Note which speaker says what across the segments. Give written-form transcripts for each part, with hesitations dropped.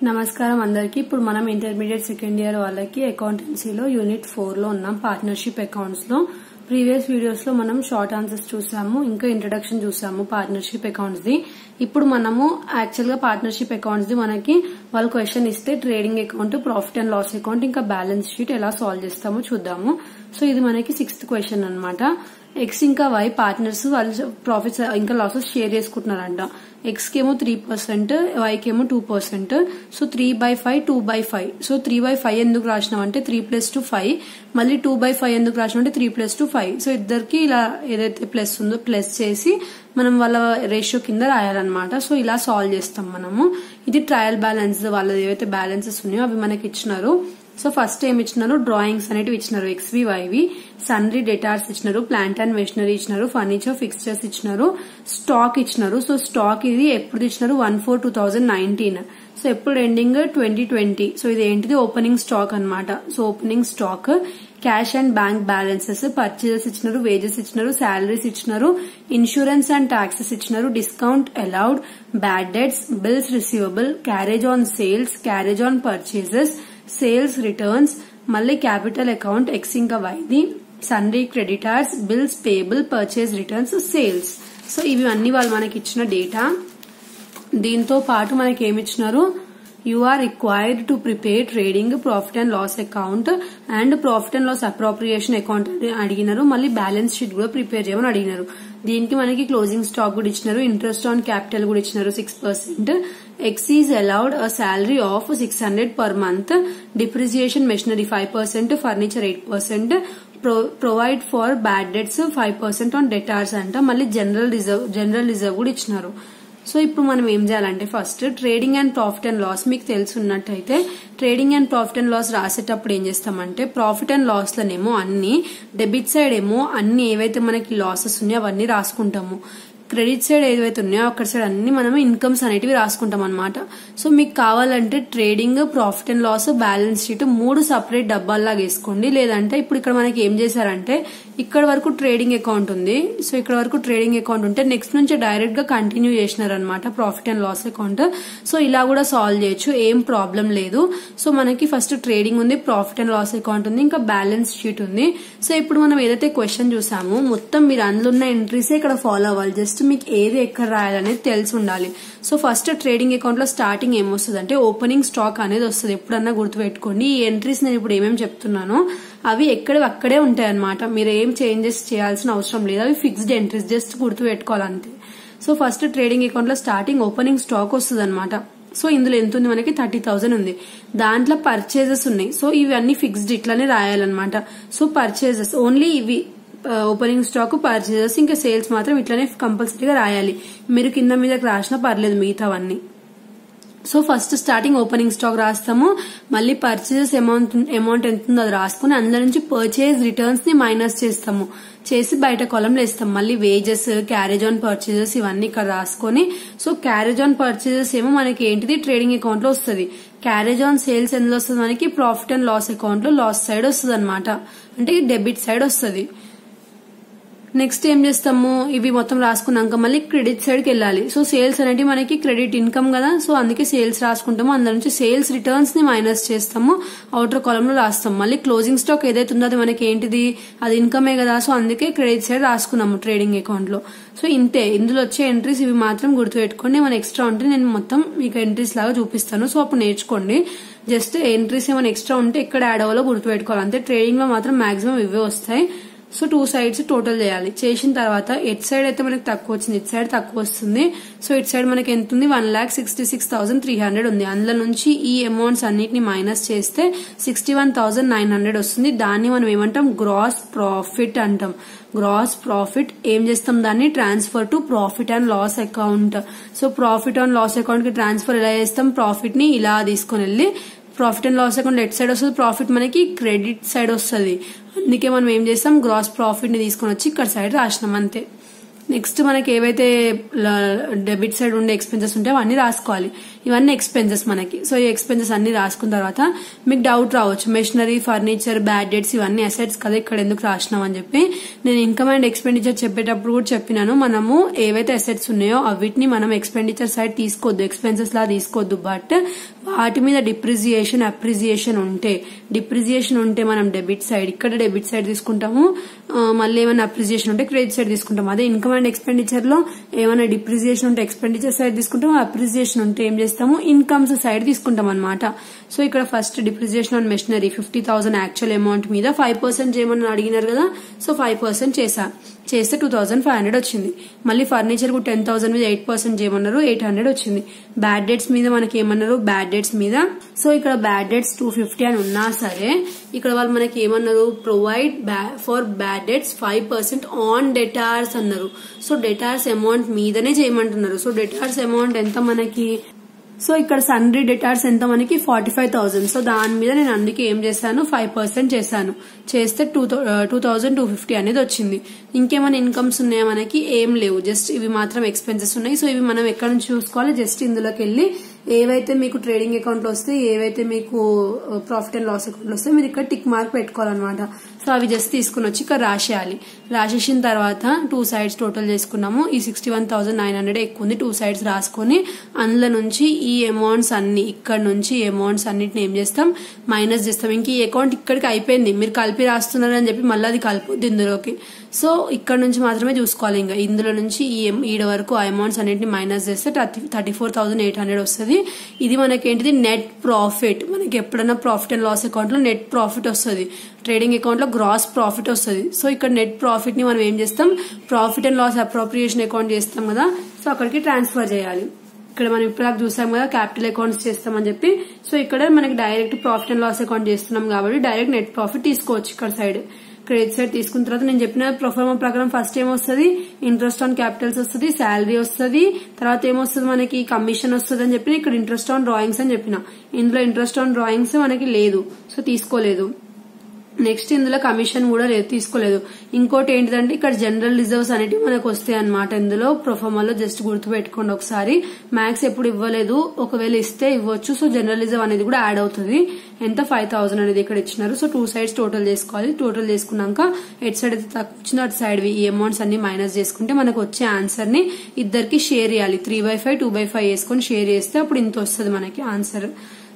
Speaker 1: నమస్కారం అందరికి. ఇప్పుడు మనం ఇంటర్మీడియట్ సెకండ్ ఇయర్ వాళ్ళకి అకౌంటెన్సీలో యూనిట్ 4 లో ఉన్నాం. పార్ట్నర్షిప్ అకౌంట్స్ లో ప్రీవియస్ వీడియోస్ లో మనం షార్ట్ ఆన్సర్స్ చూసాము, ఇంకా ఇంట్రడక్షన్ చూసాము పార్ట్నర్షిప్ అకౌంట్స్ ది. ఇప్పుడు మనము యాక్చువల్ గా పార్ట్నర్షిప్ అకౌంట్స్ ది మనకి వాళ్ళు క్వశ్చన్ ఇస్తే trading account, profit and loss account, ఇంకా బ్యాలెన్స్ షీట్ ఎలా సాల్వ్ చేస్తామో చూద్దాము. సో ఇది మనకి 6th క్వశ్చన్ అన్నమాట. ఎక్స్ ఇంకా వై పార్ట్నర్స్ వాళ్ళు ప్రాఫిట్స్ ఇంకా లాసెస్ షేర్ చేసుకుంటున్నారంట. ఎక్స్ కేమో 3%, వై కేమో 2%. సో 3/5 2/5. సో 3/5 ఎందుకు రాసినాం అంటే 3+2 5. మళ్ళీ 2/5 ఎందుకు రాసినాం అంటే 3+2 5. సో ఇద్దరికి ఇలా ఏదైతే ప్లస్ ఉందో ప్లస్ చేసి మనం వాళ్ళ రేషియో కింద రాయాలన్నమాట. సో ఇలా సాల్వ్ చేస్తాం మనము. ఇది ట్రయల్ బ్యాలెన్స్, వాళ్ళది ఏవైతే బ్యాలెన్సెస్ ఉన్నాయో అవి మనకి ఇచ్చినారు. సో ఫస్ట్ ఏమి ఇచ్చినారు, డ్రాయింగ్స్ అనేటివి ఇచ్చినారు, ఎక్స్వి వైవి, సన్రీ డేటార్స్ ఇచ్చినారు, ప్లాంట్ అండ్ మెషినరీ ఇచ్చినారు, ఫర్నిచర్ ఫిక్స్చర్స్ ఇచ్చినారు, స్టాక్ ఇచ్చినారు. సో స్టాక్ ఇది ఎప్పుడు ఇచ్చినారు 1/4/2019. సో ఎప్పుడు ఎండింగ్ 2020. సో ఇది ఏంటిది ఓపెనింగ్ స్టాక్ అన్నమాట. So opening stock, cash and bank balances, purchases ఇచ్చినారు, వేజెస్ ఇచ్చినారు, శాలరీస్ ఇచ్చినారు, ఇన్సూరెన్స్ అండ్ టాక్సెస్ ఇచ్చినారు, discount allowed, bad debts, bills receivable, carriage on sales, carriage on purchases, sales returns, మళ్ళీ capital account X ఇంకా వైది, sundry creditors, bills payable, purchase returns, sales. So ఇవి అన్ని వాళ్ళు మనకి ఇచ్చిన డేటా. దీంతో పాటు మనకి ఏమి ఇచ్చినారు, you are required to prepare trading profit and loss account and profit and loss appropriation account అడిగినారు. మళ్ళీ బ్యాలెన్స్ షీట్ కూడా ప్రిపేర్ చేయమని అడిగినారు. దీనికి మనకి క్లోజింగ్ స్టాక్ కూడా ఇచ్చినారు, ఇంట్రెస్ట్ ఆన్ క్యాపిటల్ కూడా ఇచ్చినారు 6%. X is allowed a salary of 600 per month, depreciation machinery 5%, furniture 8%, provide for bad debts 5% on debtors అంట. మళ్ళీ జనరల్ రిజర్వ్ కూడా ఇచ్చినారు. సో ఇప్పుడు మనం ఏం చేయాలంటే first trading and profit and loss మీకు తెలుసున్నట్టయితే trading and profit and loss రాసేటప్పుడు ఏం చేస్తామంటే ప్రాఫిట్ అండ్ లాస్ లోనేమో అన్ని, డెబిట్ సైడ్ ఏమో అన్ని ఏవైతే మనకి లాసెస్ ఉన్నాయో అవన్నీ రాసుకుంటాము, క్రెడిట్ సైడ్ ఏవైతే ఉన్నాయో అక్కడ సైడ్ అన్ని మనం ఇన్కమ్స్ అనేటివి రాసుకుంటాం అనమాట. సో మీకు కావాలంటే trading, profit and loss, balance sheet 3 separate డబ్బాల్లాగా వేసుకోండి. లేదంటే ఇప్పుడు ఇక్కడ మనకి ఏం చేశారంటే ఇక్కడ వరకు ట్రేడింగ్ అకౌంట్ ఉంది. సో ఇక్కడ వరకు ట్రేడింగ్ అకౌంట్ ఉంటే నెక్స్ట్ నుంచి డైరెక్ట్ గా కంటిన్యూ చేసినారనమాట profit and loss account. So ఇలా కూడా సాల్వ్ చేయొచ్చు, ఏం ప్రాబ్లం లేదు. సో మనకి ఫస్ట్ ట్రేడింగ్ ఉంది, ప్రాఫిట్ అండ్ లాస్ అకౌంట్ ఉంది, ఇంకా బ్యాలెన్స్ షీట్ ఉంది. సో ఇప్పుడు మనం ఏదైతే క్వశ్చన్ చూసామో మొత్తం మీరు అందులో ఉన్న ఎంట్రీసే ఇక్కడ ఫాలో అవ్వాలి. జస్ట్ మీకు ఏది ఎక్కడ రాయాలనేది తెలిసి ఉండాలి. సో ఫస్ట్ ట్రేడింగ్ అకౌంట్ లో స్టార్టింగ్ ఏమొస్తుంది అంటే ఓపెనింగ్ స్టాక్ అనేది వస్తుంది. ఎప్పుడన్నా గుర్తుపెట్టుకోండి. ఈ ఎంట్రీస్ నేను ఇప్పుడు ఏమేమి చెప్తున్నానో అవి అక్కడే ఉంటాయి అనమాట. మీరు ఏం చేంజెస్ చేయాల్సిన అవసరం లేదు, అవి ఫిక్స్డ్ ఎంట్రీస్, జస్ట్ గుర్తుపెట్టుకోవాలంతే. సో ఫస్ట్ ట్రేడింగ్ అకౌంట్ లో స్టార్టింగ్ ఓపెనింగ్ స్టాక్ వస్తుంది అనమాట. సో ఇందులో ఎంత ఉంది మనకి 30,000 ఉంది. దాంట్లో పర్చేజెస్ ఉన్నాయి. సో ఇవి అన్ని ఫిక్స్డ్ ఇట్లానే రాయాలన్నమాట. సో పర్చేజెస్ ఓన్లీ ఇవి ఓపెనింగ్ స్టాక్, పర్చేజెస్, ఇంకా సేల్స్ మాత్రం ఇట్లానే కంపల్సరీగా రాయాలి. మీరు కింద మీదకి రాసినా పర్లేదు మిగతావన్నీ. So first starting opening stock రాస్తాము, మళ్ళీ పర్చేజెస్ అమౌంట్ ఎంత ఉందో అది రాసుకుని అందులో నుంచి పర్చేజ్ రిటర్న్స్ ని మైనస్ చేస్తాము, చేసి బయట కాలంలో వేస్తాం. మళ్ళీ వేజెస్, క్యారేజ్ ఆన్ పర్చేజెస్ ఇవన్నీ ఇక్కడ రాసుకొని, సో క్యారేజ్ ఆన్ పర్చేజెస్ ఏమో మనకి ఏంటిది ట్రేడింగ్ అకౌంట్ లో వస్తుంది. క్యారేజ్ ఆన్ సేల్స్ ఎందులో వస్తుంది మనకి ప్రాఫిట్ అండ్ లాస్ అకౌంట్ లో లాస్ సైడ్ వస్తుంది అనమాట, అంటే డెబిట్ సైడ్ వస్తుంది. నెక్స్ట్ ఏం చేస్తాము, ఇవి మొత్తం రాసుకున్నాక మళ్ళీ క్రెడిట్ సైడ్ కి వెళ్ళాలి. సో సేల్స్ అనేది మనకి క్రెడిట్ ఇన్కమ్ కదా, సో అందుకే సేల్స్ రాసుకుంటాము. అందులో నుంచి సేల్స్ రిటర్న్స్ ని మైనస్ చేస్తాము, అవుటర్ కాలం లో రాస్తాము. మళ్ళీ క్లోజింగ్ స్టాక్ ఏదైతే ఉందో అది మనకి ఏంటిది, అది ఇన్కమే కదా, సో అందుకే క్రెడిట్ సైడ్ రాసుకున్నాము ట్రేడింగ్ అకౌంట్ లో. సో ఇంతే, ఇందులో వచ్చే ఎంట్రీస్ ఇవి మాత్రం గుర్తుపెట్టుకోండి. ఏమైనా ఎక్స్ట్రా ఉంటే నేను మొత్తం మీకు ఎంట్రీస్ లాగా చూపిస్తాను. సో అప్పుడు నేర్చుకోండి. జస్ట్ ఎంట్రీస్ ఏమైనా ఎక్స్ట్రా ఉంటే ఎక్కడ యాడ్ అవ్వాలో గుర్తుపెట్టుకోవాలి అంతే. ట్రేడింగ్ లో మాత్రం మాక్సిమం ఇవే వస్తాయి. సో 2 sides టోటల్ చేయాలి. చేసిన తర్వాత ఎట్ సైడ్ అయితే మనకి తక్కువ వచ్చింది, ఇట్ సైడ్ తక్కువ వస్తుంది. సో ఇట్ సైడ్ మనకి ఎంత ఉంది 1,66,300 ఉంది. అందులో నుంచి ఈ అమౌంట్స్ అన్నిటిని మైనస్ చేస్తే 61,900 వస్తుంది. దాన్ని మనం ఏమంటాం, గ్రాస్ ప్రాఫిట్ అంటాం. గ్రాస్ ప్రాఫిట్ ఏం చేస్తాం, దాన్ని transfer to profit and loss account. So profit and loss account కి ట్రాన్స్ఫర్ ఎలా చేస్తాం, ప్రాఫిట్ ని ఇలా తీసుకుని వెళ్ళి profit and loss account at side వస్తుంది, ప్రాఫిట్ మనకి క్రెడిట్ సైడ్ వస్తుంది. అందుకే మనం ఏం చేస్తాం, గ్రాస్ ప్రాఫిట్ ని తీసుకొని వచ్చి ఇక్కడ సైడ్ రాసినాం అంతే. నెక్స్ట్ మనకి ఏవైతే డెబిట్ సైడ్ ఉండే ఎక్స్పెన్సెస్ ఉంటాయో అవన్నీ రాసుకోవాలి. ఇవన్నీ ఎక్స్పెన్సెస్ మనకి. సో ఈ ఎక్స్పెన్సెస్ అన్ని రాసుకున్న తర్వాత మీకు డౌట్ రావచ్చు, మెషినరీ, ఫర్నిచర్, బ్యాడ్ డెట్స్ ఇవన్నీ అసెట్స్ కదా, ఇక్కడ ఎందుకు రాసినాం అని చెప్పి. నేను ఇన్కమ్ అండ్ ఎక్స్పెండిచర్ చెప్పేటప్పుడు కూడా చెప్పినాను, మనము ఏవైతే అసెట్స్ ఉన్నాయో వీటిని మనం ఎక్స్పెండిచర్ సైడ్ తీసుకోవద్దు, ఎక్స్పెన్సెస్ లా తీసుకోవద్దు. బట్ వాటి మీద డిప్రిసియేషన్, అప్రిసియేషన్ ఉంటే మనం డెబిట్ సైడ్, ఇక్కడ డెబిట్ సైడ్ తీసుకుంటాము. మళ్ళీ ఏమైనా అప్రిసియేషన్ ఉంటే క్రెడిట్ సైడ్ తీసుకుంటాం. అదే ఇన్కమ్ అండ్ ఎక్స్పెండిచర్ లో ఏమైనా డిప్రిసియేషన్ ఉంటే ఎక్స్పెండిచర్ సైడ్ తీసుకుంటాం, అప్రిసియేషన్ ఉంటే ఏం చేస్తాము, ఇన్కమ్స్ సైడ్ తీసుకుంటాం అనమాట. సో ఇక్కడ first depreciation on machinery 50,000 actual amount మీద 5% చేయమని అడిగినారు కదా, సో 5% చేస్తే 2,500 వచ్చింది. మళ్ళీ ఫర్నిచర్ కు 10,000 మీద 8% చేయమన్నారు, 800 వచ్చింది. బ్యాడ్ డెట్స్ మీద మనకి ఏమన్నారు, బ్యాడ్ డెట్స్ మీద, సో ఇక్కడ బ్యాడ్ డెట్స్ 250 అని ఉన్నా సరే ఇక్కడ వాళ్ళు మనకి ఏమన్నారు, provide for bad debts 5% on debtors అన్నారు. సో డెటార్స్ అమౌంట్ మీదనే చేయమంటున్నారు. సో డెటార్స్ అమౌంట్ ఎంత మనకి, సో ఇక్కడ సన్రీ డెటార్స్ ఎంత మనకి 45,000. సో దాని మీద నేను అందుకే ఏం చేశాను, 5% చేశాను. చేస్తే 2,250 అనేది వచ్చింది. ఇంకేమైనా ఇన్కమ్స్ ఉన్నాయా మనకి, ఏం లేవు, జస్ట్ ఇవి మాత్రం ఎక్స్పెన్సెస్ ఉన్నాయి. సో ఇవి మనం ఎక్కడ నుంచి చూసుకోవాలి, జస్ట్ ఇందులోకి వెళ్ళి ఏవైతే మీకు ట్రేడింగ్ అకౌంట్ లో వస్తే, ఏవైతే మీకు ప్రాఫిట్ అండ్ లాస్ అకౌంట్ లో వస్తే మీరు ఇక్కడ టిక్ మార్క్ పెట్టుకోవాలన్నమాట. సో అవి జస్ట్ తీసుకుని వచ్చి ఇక్కడ రాసేయాలి. రాసేసిన తర్వాత 2 సైడ్స్ టోటల్ చేసుకున్నాము. ఈ 61,900 ఎక్కువ ఉంది, 2 సైడ్స్ రాసుకొని అందులో నుంచి ఈ అమౌంట్స్ అన్ని, ఇక్కడ నుంచి అమౌంట్స్ అన్నిటిని ఏం చేస్తాం, మైనస్ చేస్తాం. ఇంక ఈ అకౌంట్ ఇక్కడికి అయిపోయింది, మీరు కలిపి రాస్తున్నారు అని చెప్పి మళ్ళీ అది కలిపొద్దు ఇందులోకి. సో ఇక్కడ నుంచి మాత్రమే చూసుకోవాలి. ఇంకా ఇందులో నుంచి ఈడ వరకు ఆ అమౌంట్స్ అన్నింటిని మైనస్ చేస్తే 34,800 వస్తుంది. ఇది మనకేంటిది, నెట్ ప్రాఫిట్. మనకి ఎప్పుడైనా ప్రాఫిట్ అండ్ లాస్ అకౌంట్ లో నెట్ ప్రాఫిట్ వస్తుంది, ట్రేడింగ్ అకౌంట్ లో గ్రాస్ ప్రాఫిట్ వస్తుంది. సో ఇక్కడ నెట్ ప్రాఫిట్ ని మనం ఏం చేస్తాం, profit and loss appropriation account చేస్తాం కదా, సో అక్కడికి ట్రాన్స్ఫర్ చేయాలి. ఇక్కడ మనం ఇప్పుడు చూసాం కదా క్యాపిటల్ అకౌంట్స్ చేస్తామని చెప్పి. సో ఇక్కడ మనకి direct profit and loss account చేస్తున్నాం కాబట్టి డైరెక్ట్ నెట్ ప్రాఫిట్ తీసుకోవచ్చు. ఇక్కడ సైడ్ క్రెడిట్ సైడ్ తీసుకున్న తర్వాత నేను చెప్పిన ప్రొఫార్మా ప్రకారం ఫస్ట్ ఏమొస్తుంది, ఇంట్రెస్ట్ ఆన్ క్యాపిటల్స్ వస్తుంది, శాలరీ వస్తుంది, తర్వాత ఏమొస్తుంది మనకి కమిషన్ వస్తుంది అని చెప్పిన. ఇక్కడ ఇంట్రెస్ట్ ఆన్ డ్రాయింగ్స్ అని చెప్పిన. ఇందులో ఇంట్రెస్ట్ ఆన్ డ్రాయింగ్స్ మనకి లేదు, సో తీసుకోలేదు. నెక్స్ట్ ఇందులో కమిషన్ కూడా లేదు, తీసుకోలేదు. ఇంకోటి ఏంటిదంటే ఇక్కడ జనరల్ రిజర్వ్స్ అనేవి మనకు వస్తాయి అనమాట. ఇందులో ప్రొఫార్మాలో జస్ట్ గుర్తు పెట్టుకోండి ఒకసారి. మ్యాక్స్ ఎప్పుడు ఇవ్వలేదు, ఒకవేళ ఇస్తే ఇవ్వచ్చు. సో జనరల్ రిజర్వ్ అనేది కూడా యాడ్ అవుతుంది. ఎంత 5,000 అనేది ఇక్కడ ఇచ్చినారు. సో 2 సైడ్స్ టోటల్ చేసుకోవాలి. టోటల్ చేసుకున్నాక ఎట్ సైడ్ అయితే తక్కువ వచ్చిందో అటు సైడ్ ఈ అమౌంట్స్ అన్ని మైనస్ చేసుకుంటే మనకు వచ్చే ఆన్సర్ ని ఇద్దరికి షేర్ చేయాలి. 3/5 2/5 వేసుకొని షేర్ చేస్తే అప్పుడు ఇంత వస్తుంది మనకి ఆన్సర్.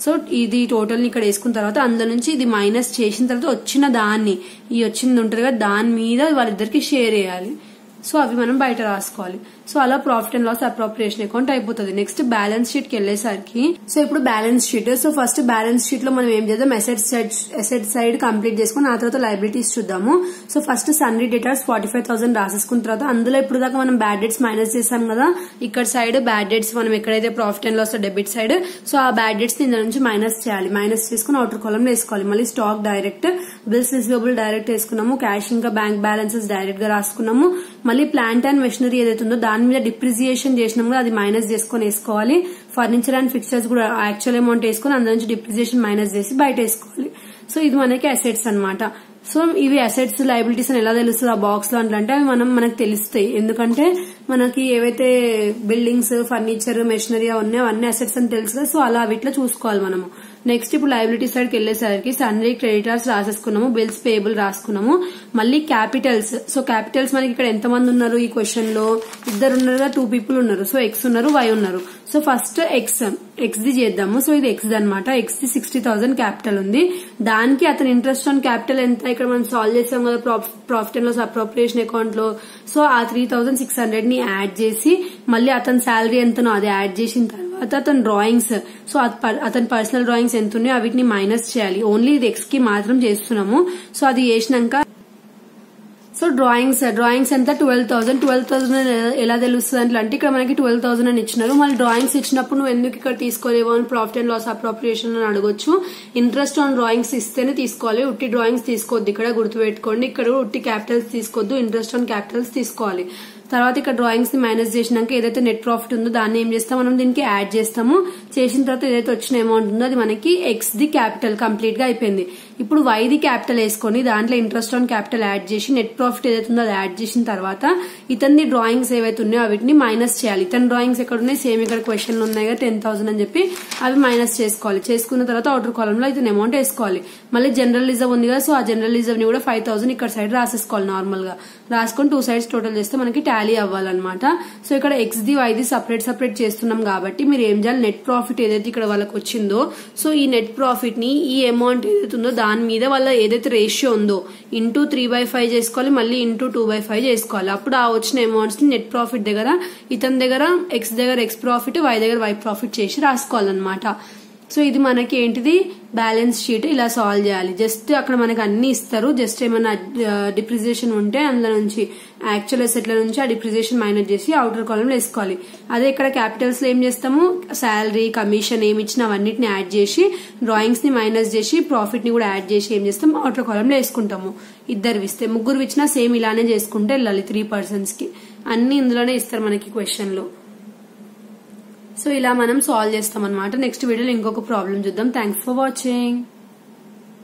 Speaker 1: సో ఇది టోటల్ ని ఇక్కడ వేసుకున్న తర్వాత అందులో నుంచి ఇది మైనస్ చేసిన తర్వాత వచ్చిన దాన్ని, ఈ వచ్చింది ఉంటుంది కదా దాని మీద వాళ్ళిద్దరికి షేర్ చేయాలి. సో అవి మనం బయట రాసుకోవాలి. సో అలా profit and loss appropriation account అయిపోతుంది. నెక్స్ట్ బ్యాలెన్స్ షీట్ కి వెళ్లేసరికి, సో ఇప్పుడు balance sheet. So first balance sheet లో మనం ఏం చేద్దాం, అసెట్ సైడ్ కంప్లీట్ చేసుకుని ఆ తర్వాత లైబిలిటీస్ చూద్దాము. సో ఫస్ట్ సన్రీ డెటార్స్ 45,000 రాసేసుకున్న తర్వాత అందులో ఇప్పుడు దాకా మనం బ్యాడ్ డెట్స్ మైనస్ చేసాం కదా, ఇక్కడ సైడ్ బ్యాడ్ డెట్స్ మనం ఎక్కడైతే profit and loss debit side, so ఆ బ్యాడ్ డెట్స్ ఇందులో నుంచి మైనస్ చేయాలి. మైనస్ చేసుకుని అవుటర్ కాలమ్ వేసుకోవాలి. మళ్ళీ stock direct, bills receivable direct వేసుకున్నాము, క్యాష్ ఇంకా బ్యాంక్ బ్యాలెన్సెస్ డైరెక్ట్ గా రాసుకున్నాము. మళ్ళీ ప్లాంట్ అండ్ మెషినరీ ఏదైతే ఉందో దాని మీద డిప్రిసియేషన్ చేసినాం కదా అది మైనస్ చేసుకుని వేసుకోవాలి. ఫర్నిచర్ అండ్ ఫిక్చర్స్ కూడా యాక్చువల్ అమౌంట్ వేసుకుని అందులో నుంచి డిప్రిసియేషన్ మైనస్ చేసి బయట వేసుకోవాలి. సో ఇది మనకి అసెట్స్ అన్నమాట. సో ఇవి అసెట్స్ లయబిలిటీస్ అని ఎలా తెలుస్తుంది ఆ బాక్స్ లో అంటే అవి మనకు తెలుస్తాయి. ఎందుకంటే మనకి ఏవైతే బిల్డింగ్స్, ఫర్నిచర్, మెషినరీ ఉన్నాయో అవన్నీ అసెట్స్ అని తెలుసు కదా, సో అలా వీటిలో చూసుకోవాలి మనము. నెక్స్ట్ ఇప్పుడు లయబిలిటీ సైడ్ కి వెళ్లేసరికి సన్రీ క్రెడిటర్స్ రాసేసుకున్నాము, బిల్స్ పేయబుల్ రాసుకున్నాము. మళ్ళీ క్యాపిటల్స్. సో క్యాపిటల్స్ మనకి ఇక్కడ ఎంత మంది ఉన్నారు ఈ క్వశ్చన్ లో, ఇద్దరు ఉన్నారు కదా, 2 people ఉన్నారు. సో ఎక్స్ ఉన్నారు, వై ఉన్నారు. సో ఫస్ట్ ఎక్స్ ది చేద్దాము. సో ఇది ఎక్స్ అనమాట. ఎక్స్ ది 60,000 క్యాపిటల్ ఉంది. దానికి అతని ఇంట్రెస్ట్ ఆన్ క్యాపిటల్ ఎంత ఇక్కడ మనం సాల్వ్ చేసాం కదా profit and loss appropriation account లో. సో ఆ 3,600 ని యాడ్ చేసి మళ్ళీ అతని శాలరీ ఎంతనో అది యాడ్ చేసిన తర్వాత అతని డ్రాయింగ్స్, సో అతని పర్సనల్ డ్రాయింగ్స్ ఎంత ఉన్నాయో వీటిని మైనస్ చేయాలి. ఓన్లీ ఇది ఎక్స్ కి మాత్రం చేస్తున్నాము. సో అది చేసినాక సో డ్రాయింగ్స్ ఎంత 12,000 ఎలా తెలుస్తుంది అంటే ఇక్కడ మనకి 12,000 అని ఇచ్చినారు. మళ్ళీ డ్రాయింగ్స్ ఇచ్చినప్పుడు నువ్వు ఎందుకు ఇక్కడ తీసుకోలేవు అని ప్రాఫిట్ అండ్ లాస్ అప్రోప్రియేషన్ అని అడగొచ్చు. ఇంట్రెస్ట్ ఆన్ డ్రాయింగ్స్ ఇస్తేనే తీసుకోవాలి, ఉట్టి డ్రాయింగ్స్ తీసుకోవద్దు. ఇక్కడ గుర్తుపెట్టుకోండి, ఇక్కడ ఉట్టి క్యాపిటల్స్ తీసుకోవద్దు, ఇంట్రెస్ట్ ఆన్ క్యాపిటల్స్ తీసుకోవాలి. తర్వాత ఇక్కడ డ్రాయింగ్స్ ని మైనస్ చేసినాక ఏదైతే నెట్ ప్రాఫిట్ ఉందో దాన్ని ఏం చేస్తాం మనం దీనికి యాడ్ చేస్తాము. చేసిన తర్వాత ఏదైతే వచ్చిన అమౌంట్ ఉందో అది మనకి ఎక్స్ ది క్యాపిటల్ కంప్లీట్ గా అయిపోయింది. ఇప్పుడు వైది క్యాపిటల్ వేసుకొని దాంట్లో ఇంట్రెస్ట్ ఆన్ క్యాపిటల్ యాడ్ చేసి నెట్ ప్రాఫిట్ ఏదైతుందో అది యాడ్ చేసిన తర్వాత ఇతని డ్రాయింగ్స్ ఏవైతే ఉన్నాయో వీటిని మైనస్ చేయాలి. ఇతని డ్రాయింగ్స్ ఎక్కడ ఉన్నాయి, సేమ్ ఇక్కడ క్వశ్చన్లు ఉన్నాయి కదా 10,000 అని చెప్పి అవి మైనస్ చేసుకోవాలి. చేసుకున్న తర్వాత అవుటర్ కాలమ్ లో ఇతని అమౌంట్ వేసుకోవాలి. మళ్ళీ జనరల్ రిజర్వ్ ఉంది కదా, సో ఆ జనరల్ రిజర్వ్ ని కూడా 5,000 ఇక్కడ సైడ్ రాసేసుకోవాలి. నార్మల్ గా రాసుకొని 2 సైడ్స్ టోటల్ చేస్తే మనకి టాలీ అవ్వాలన్నమాట. సో ఇక్కడ ఎక్స్ ది వైది సపరేట్ చేస్తున్నాం కాబట్టి మీరు ఏం చేయాలి, నెట్ ప్రాఫిట్ ఏదైతే ఇక్కడ వాళ్ళకి వచ్చిందో సో ఈ నెట్ ప్రాఫిట్ ని ఈ అమౌంట్ ఏదైతే ఉందో దాని మీద వాళ్ళ ఏదైతే రేషియో ఉందో ఇంటూ 3/5 చేసుకోవాలి, మళ్ళీ ఇంటూ 2/5 చేసుకోవాలి. అప్పుడు ఆ వచ్చిన అమౌంట్స్ ని నెట్ ప్రాఫిట్ దగ్గర ఇతని దగ్గర ఎక్స్ దగ్గర ఎక్స్ ప్రాఫిట్, వై దగ్గర వై ప్రాఫిట్ చేసి రాసుకోవాలన్నమాట. సో ఇది మనకి ఏంటిది బ్యాలెన్స్ షీట్ ఇలా సాల్వ్ చేయాలి. జస్ట్ అక్కడ మనకి అన్ని ఇస్తారు, జస్ట్ ఏమైనా డిప్రిసియేషన్ ఉంటే అందులో నుంచి యాక్చువల్ అసెట్ల నుంచి ఆ డిప్రిసియేషన్ మైనస్ చేసి అవుటర్ కాలమ్ లో వేసుకోవాలి. అదే ఇక్కడ క్యాపిటల్స్ లో ఏం చేస్తాము, శాలరీ కమిషన్ ఏమి ఇచ్చినా అవన్నిటిని యాడ్ చేసి డ్రాయింగ్స్ ని మైనస్ చేసి ప్రాఫిట్ ని కూడా యాడ్ చేసి ఏం చేస్తాం అవుటర్ కాలమ్ లో వేసుకుంటాము. ఇద్దరు ఇస్తే ముగ్గురు ఇచ్చినా సేమ్ ఇలానే చేసుకుంటే వెళ్ళాలి. 3 persons కి అన్ని ఇందులోనే ఇస్తారు మనకి క్వశ్చన్ లో. సో ఇలా మనం సాల్వ్ చేస్తాం అనమాట. నెక్స్ట్ వీడియోలో ఇంకొక ప్రాబ్లం చూద్దాం. Thanks for watching.